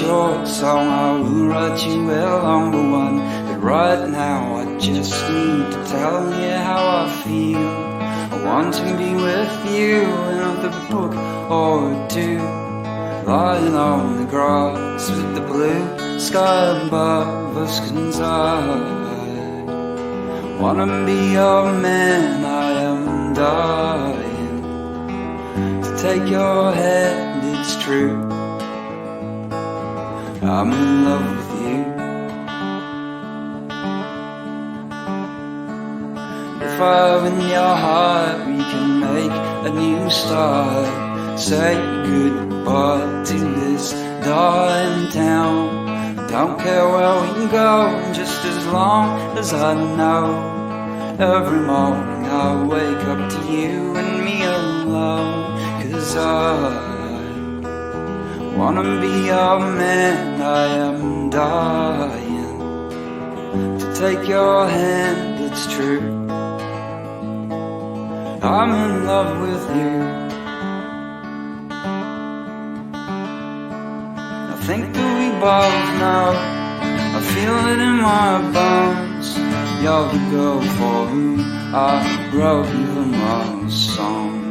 short song, I will write you a longer one. But right now I just need to tell you how I feel. I want to be with you in a book or two, lying on the grass with the blue sky above us, 'cause I wanna be your man. I am dying to take your hand, it's true. I'm in love with you. If I win your heart, we can make a new start. Say goodbye to this dying town. Don't care where we go, just as long as I know. Every morning I wake up to you and me alone, 'cause I wanna be your man. I am dying to take your hand, it's true. I'm in love with you. I think that we both know, I feel it in my bones. You're the girl for whom I wrote even my song.